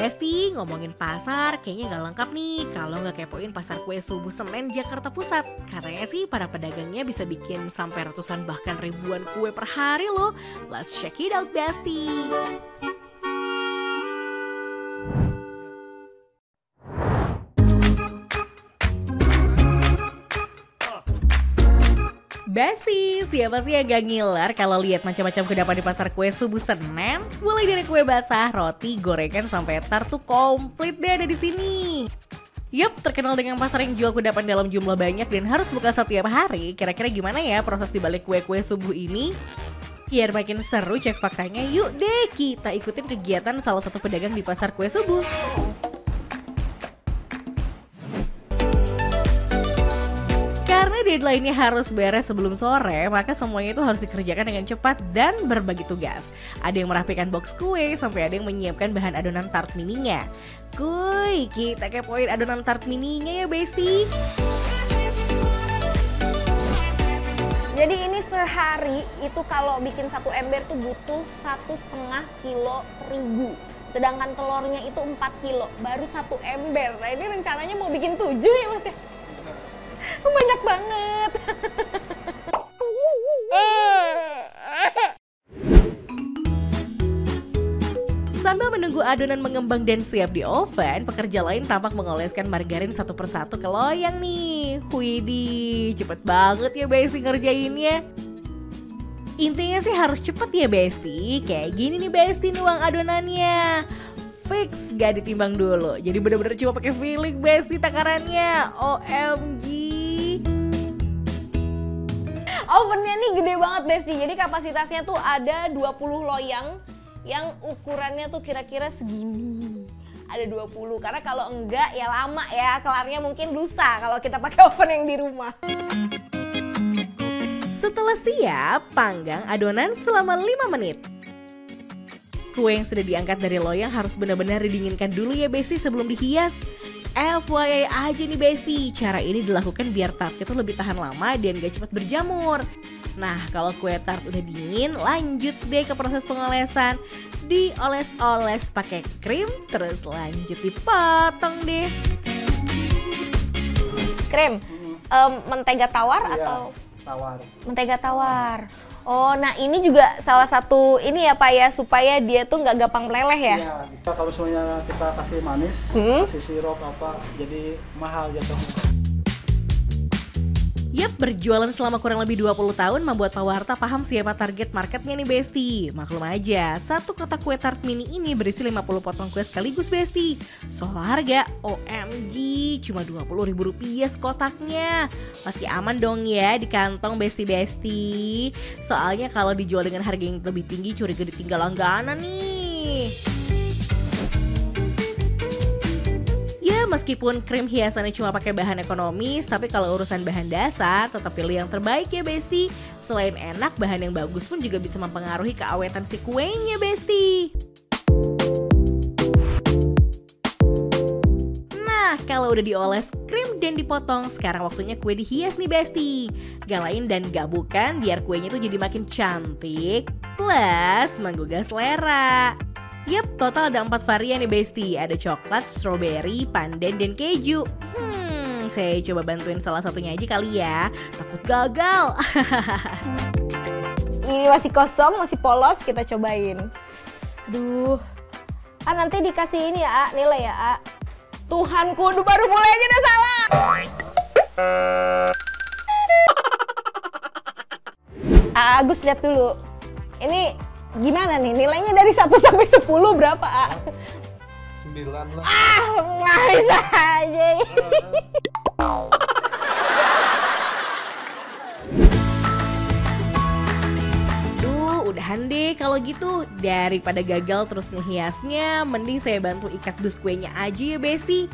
Besti, ngomongin pasar kayaknya nggak lengkap nih kalau nggak kepoin pasar kue subuh Senen Jakarta Pusat. Katanya sih para pedagangnya bisa bikin sampai ratusan bahkan ribuan kue per hari loh. Let's check it out, Besti. Besti, siapa sih yang gak ngiler kalau lihat macam-macam kudapan di pasar kue subuh Senen? Mulai dari kue basah, roti, gorengan sampai tart tuh komplit deh ada di sini. Yup, terkenal dengan pasar yang jual kudapan dalam jumlah banyak dan harus buka setiap hari. Kira-kira gimana ya proses dibalik kue-kue subuh ini? Biar makin seru cek faktanya, yuk deh kita ikutin kegiatan salah satu pedagang di pasar kue subuh. Karena deadline-nya harus beres sebelum sore, maka semuanya itu harus dikerjakan dengan cepat dan berbagi tugas. Ada yang merapikan box kue, sampai ada yang menyiapkan bahan adonan tart mininya. Kuy, kita kepoin adonan tart mininya ya Besti. Jadi ini sehari itu kalau bikin satu ember tuh butuh 1,5 kilo terigu. Sedangkan telurnya itu 4 kilo, baru satu ember. Nah ini rencananya mau bikin 7 ya Mas ya? Banyak banget. Sambil menunggu adonan mengembang dan siap di oven, pekerja lain tampak mengoleskan margarin satu persatu ke loyang nih. Widih, cepet banget ya Besti ngerjainnya. Intinya sih harus cepet ya Besti. Kayak gini nih Besti nuang adonannya. Fix gak ditimbang dulu. Jadi bener-bener cuma pakai feeling Besti takarannya. OMG. Ovennya nih gede banget Besti. Jadi kapasitasnya tuh ada 20 loyang yang ukurannya tuh kira-kira segini. Ada 20 karena kalau enggak ya lama ya. Kelarnya mungkin lusa kalau kita pakai oven yang di rumah. Setelah siap, panggang adonan selama 5 menit. Kue yang sudah diangkat dari loyang harus benar-benar didinginkan dulu ya Besti sebelum dihias. FYI aja nih Besti, cara ini dilakukan biar tartnya tuh lebih tahan lama dan gak cepat berjamur. Nah kalau kue tart udah dingin, lanjut deh ke proses pengolesan. Dioles-oles pakai krim, terus lanjut dipotong deh. Krim, mentega tawar Iya, atau? tawar. Mentega tawar. Oh, nah ini juga salah satu ini ya Pak ya, supaya dia tuh nggak gampang meleleh ya? Iya, kita kalau misalnya kita kasih manis, kasih sirup apa, jadi mahal jatuhnya. Yap, berjualan selama kurang lebih 20 tahun membuat Pak Warta paham siapa target marketnya nih Besti. Maklum aja, satu kotak kue tart mini ini berisi 50 potong kue sekaligus Besti. Soal harga, OMG, cuma Rp20.000 sekotaknya. Masih aman dong ya di kantong Besti-Besti. Soalnya kalau dijual dengan harga yang lebih tinggi curiga ditinggal langganan nih. Ya meskipun krim hiasannya cuma pakai bahan ekonomis, tapi kalau urusan bahan dasar tetap pilih yang terbaik ya Besti. Selain enak, bahan yang bagus pun juga bisa mempengaruhi keawetan si kuenya Besti. Nah kalau udah dioles krim dan dipotong, sekarang waktunya kue dihias nih Besti. Gak lain dan gak bukan biar kuenya tuh jadi makin cantik plus menggugah selera. Yap, total ada 4 varian nih Besti. Ada coklat, strawberry, pandan, dan keju. Saya coba bantuin salah satunya aja kali ya. Takut gagal. Ini masih kosong, masih polos, kita cobain. Aduh. Nanti dikasih ini ya, A, nilai ya, A. Tuhanku, baru mulai aja udah salah. Agus lihat dulu. Ini gimana nih nilainya dari 1 sampai 10 berapa, A? 9 lah. Nggak bisa aja. Udahan deh kalau gitu. Daripada gagal terus ngehiasnya, mending saya bantu ikat dus kuenya aja ya Besti.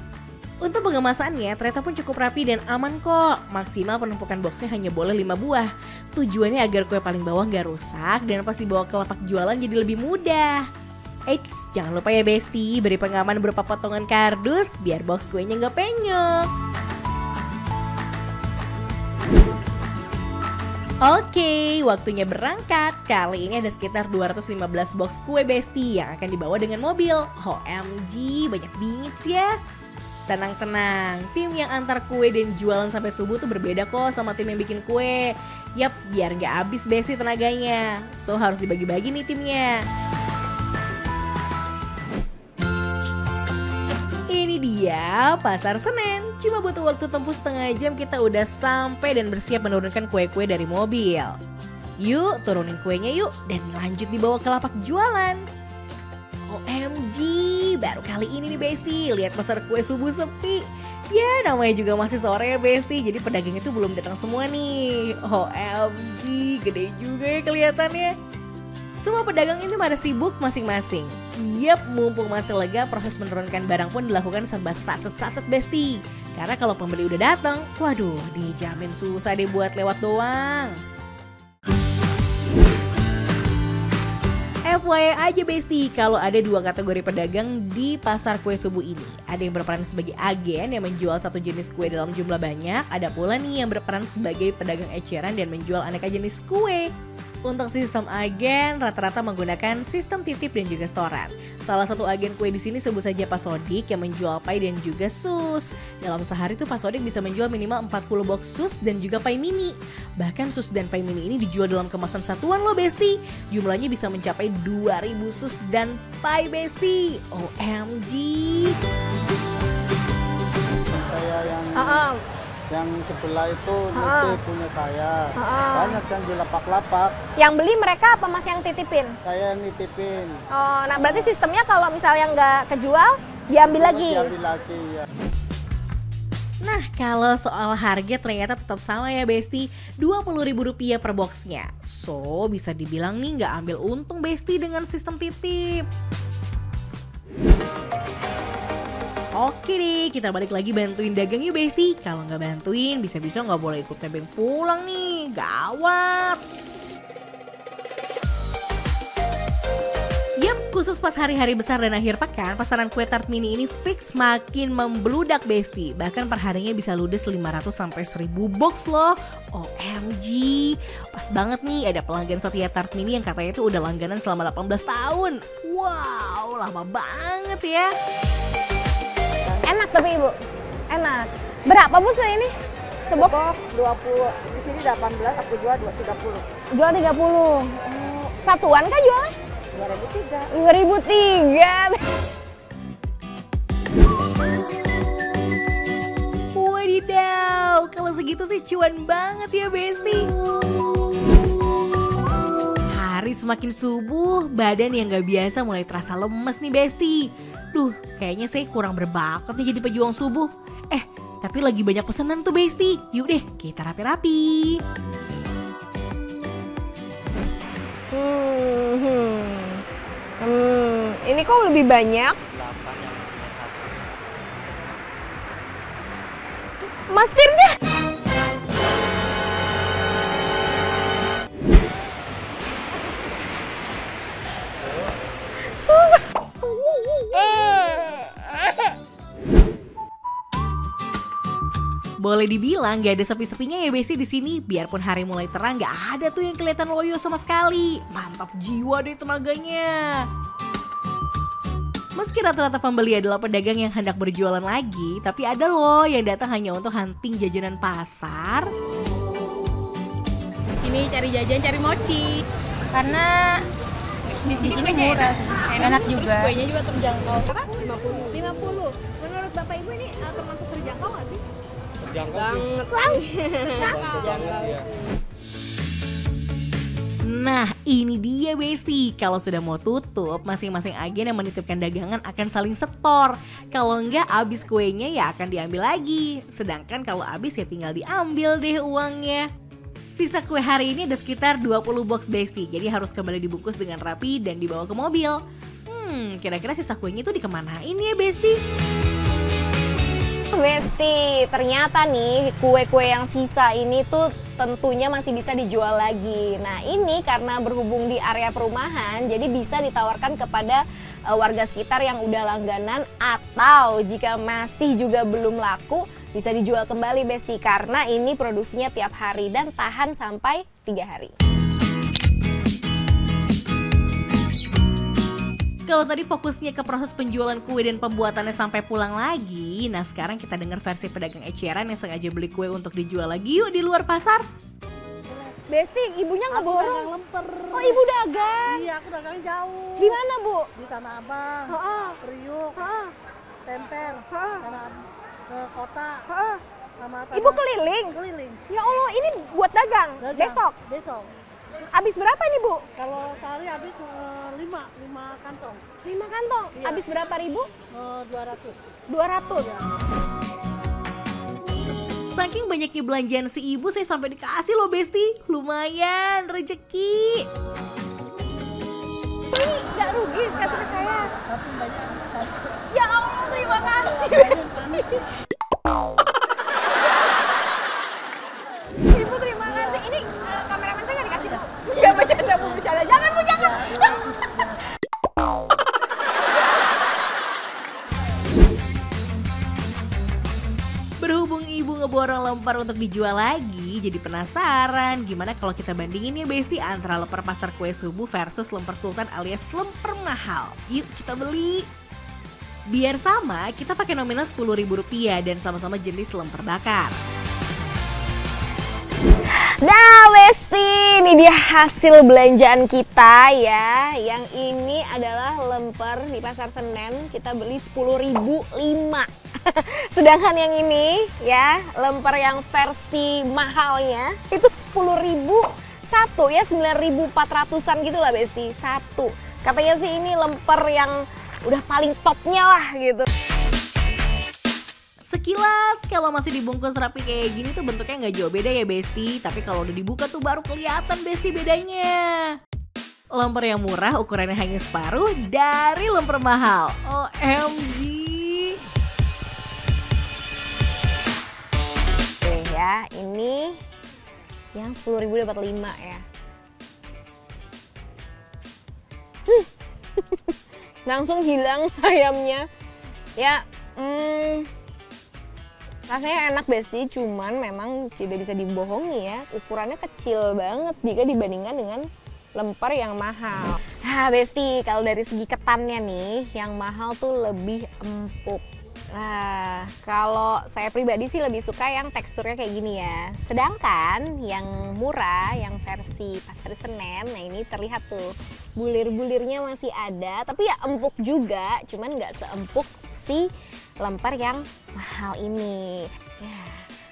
Untuk pengemasannya ternyata pun cukup rapi dan aman kok. Maksimal penumpukan boxnya hanya boleh 5 buah. Tujuannya agar kue paling bawah gak rusak dan pas dibawa ke lapak jualan jadi lebih mudah. Eits, jangan lupa ya Besti, beri pengaman berupa potongan kardus biar box kuenya gak penyok. Oke, waktunya berangkat. Kali ini ada sekitar 215 box kue Besti yang akan dibawa dengan mobil. OMG, banyak bingits ya. Tenang-tenang, tim yang antar kue dan jualan sampai subuh tuh berbeda kok sama tim yang bikin kue. Yap, biar gak habis Besti tenaganya. So harus dibagi-bagi nih timnya. Ini dia Pasar Senen. Cuma butuh waktu tempuh setengah jam kita udah sampai dan bersiap menurunkan kue-kue dari mobil. Yuk turunin kuenya yuk dan lanjut dibawa ke lapak jualan. OMG, baru kali ini nih Besti lihat pasar kue subuh sepi. Ya namanya juga masih sore ya Besti, jadi pedagang itu belum datang semua nih. OMG, gede juga ya kelihatannya. Semua pedagang ini pada sibuk masing-masing. Yap, mumpung masih lega, proses menurunkan barang pun dilakukan serba satset-satset Besti. Karena kalau pembeli udah datang, waduh dijamin susah deh buat lewat doang. FYI aja Besti, kalau ada dua kategori pedagang di pasar kue subuh ini. Ada yang berperan sebagai agen yang menjual satu jenis kue dalam jumlah banyak. Ada pula nih yang berperan sebagai pedagang eceran dan menjual aneka jenis kue. Untuk sistem agen, rata-rata menggunakan sistem titip dan juga storan. Salah satu agen kue di sini sebut saja Pak Sodik yang menjual pie dan juga sus. Dalam sehari tuh Pak Sodik bisa menjual minimal 40 box sus dan juga pie mini. Bahkan sus dan pie mini ini dijual dalam kemasan satuan loh Besti. Jumlahnya bisa mencapai 2000 sus dan pie Besti. OMG. Saya yang sebelah itu nitip punya saya. Banyak yang di lapak-lapak. Yang beli mereka apa Mas yang titipin? Saya yang nitipin. Oh, nah berarti sistemnya kalau misalnya nggak kejual, diambil lagi? Diambil lagi ya. Nah, kalau soal harga ternyata tetap sama ya Besti, Rp20.000 per boxnya. So, bisa dibilang nih nggak ambil untung Besti dengan sistem titip. Oke deh, kita balik lagi bantuin dagang yuk Besti. Kalau nggak bantuin, bisa-bisa nggak boleh ikut nebeng pulang nih, gawat. Yap, khusus pas hari-hari besar dan akhir pekan, pasaran kue tart mini ini fix makin membludak Besti. Bahkan perharinya bisa ludes 500 sampai 1000 box loh. OMG, pas banget nih ada pelanggan setia tart mini yang katanya itu udah langganan selama 18 tahun. Wow, lama banget ya. Enak tapi Ibu, enak. Berapa Bu ini? Sebox? 20, di sini 18, aku jual 30. Jual 30. Oh, satuan kah jualnya? 2003. 2003. Wadidaw, kalau segitu sih cuan banget ya Besti. Hari semakin subuh, badan yang gak biasa mulai terasa lemes nih Besti. Duh, kayaknya saya kurang berbakat nih jadi pejuang subuh. Tapi lagi banyak pesanan tuh Besti. Yuk deh, kita rapi-rapi. Ini kok lebih banyak? Mas Firja. Boleh dibilang gak ada sepi-sepinya ya Besti di sini. Biarpun hari mulai terang gak ada tuh yang kelihatan loyo sama sekali. Mantap jiwa deh tenaganya. Meski rata-rata pembeli adalah pedagang yang hendak berjualan lagi, tapi ada loh yang datang hanya untuk hunting jajanan pasar. Ini cari jajan, cari mochi. Karena di sini murah sih. Enak juga. Terus kuenya juga terjangkau. Berapa? 50. Menurut Bapak Ibu ini termasuk terjangkau nggak sih? Banget. Nah ini dia Besti, kalau sudah mau tutup masing-masing agen yang menitipkan dagangan akan saling setor. Kalau enggak habis kuenya ya akan diambil lagi. Sedangkan kalau habis ya tinggal diambil deh uangnya. Sisa kue hari ini ada sekitar 20 box Besti, jadi harus kembali dibungkus dengan rapi dan dibawa ke mobil. Kira-kira sisa kuenya itu dikemanain ya Besti? Besti, ternyata nih kue-kue yang sisa ini tuh tentunya masih bisa dijual lagi. Nah ini karena berhubung di area perumahan, jadi bisa ditawarkan kepada warga sekitar yang udah langganan, atau jika masih juga belum laku bisa dijual kembali Besti, karena ini produksinya tiap hari dan tahan sampai 3 hari. Kalau tadi fokusnya ke proses penjualan kue dan pembuatannya sampai pulang lagi, nah sekarang kita dengar versi pedagang eceran yang sengaja beli kue untuk dijual lagi yuk di luar pasar. Besti, ibunya nggak Aku borong? dagang lemper. Oh, ibu dagang. Iya, aku dagang jauh. Di mana, Bu? Di Tanah Abang, Heeh. Priuk, Heeh. Temper, Heeh. ke kota, Heeh. sama Ibu keliling? keliling. Ya Allah, ini buat dagang. Dagang. Besok. Besok. Habis berapa nih, Bu? Kalau sehari habis 5 kantong. 5 kantong. Iya. Habis berapa ribu? 200. 200. Saking banyaknya belanjaan si ibu saya sampai dikasih loh Besti. Lumayan rezeki. Ini nggak rugi kasih ke saya. Tapi banyak cantik. Ya Allah, terima kasih. Ibu terima kasih. Ini kameramen saya nggak dikasih tuh. Nggak bercanda, Bu, bercanda. Jangan, Bu, jangan. Berhubung ibu ngeborong lemper untuk dijual lagi, jadi penasaran gimana kalau kita bandingin ya Besti antara lemper pasar kue subuh versus lemper sultan alias lemper mahal. Yuk kita beli. Biar sama, kita pakai nominal Rp10.000 dan sama-sama jenis lemper bakar. Nah, Besti, ini dia hasil belanjaan kita ya. Yang ini adalah lemper di Pasar Senen, kita beli 10.005. Sedangkan yang ini ya, lemper yang versi mahalnya itu 10.001 ya, 9.400-an gitu lah Besti, satu. Katanya sih ini lemper yang udah paling topnya lah gitu. Sekilas kalau masih dibungkus rapi kayak gini tuh bentuknya nggak jauh beda ya Besti. Tapi kalau udah dibuka tuh baru kelihatan Besti bedanya. Lemper yang murah ukurannya hanya separuh dari lemper mahal. OMG. Oke ya, ini yang 10.000 dapat 5 ya. Langsung hilang ayamnya. Ya, rasanya enak Besti, cuman memang tidak bisa dibohongi ya, ukurannya kecil banget jika dibandingkan dengan lemper yang mahal. Nah Besti, kalau dari segi ketannya nih, yang mahal tuh lebih empuk. Nah, kalau saya pribadi sih lebih suka yang teksturnya kayak gini ya. Sedangkan yang murah, yang versi Pasar Senen, nah ini terlihat tuh bulir-bulirnya masih ada, tapi ya empuk juga, cuman nggak seempuk si lemper yang mahal ini. Ya,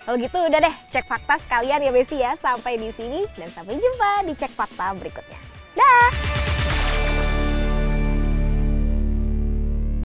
kalau gitu udah deh, cek fakta sekalian ya Besti ya. Sampai di sini dan sampai jumpa di cek fakta berikutnya. Dah.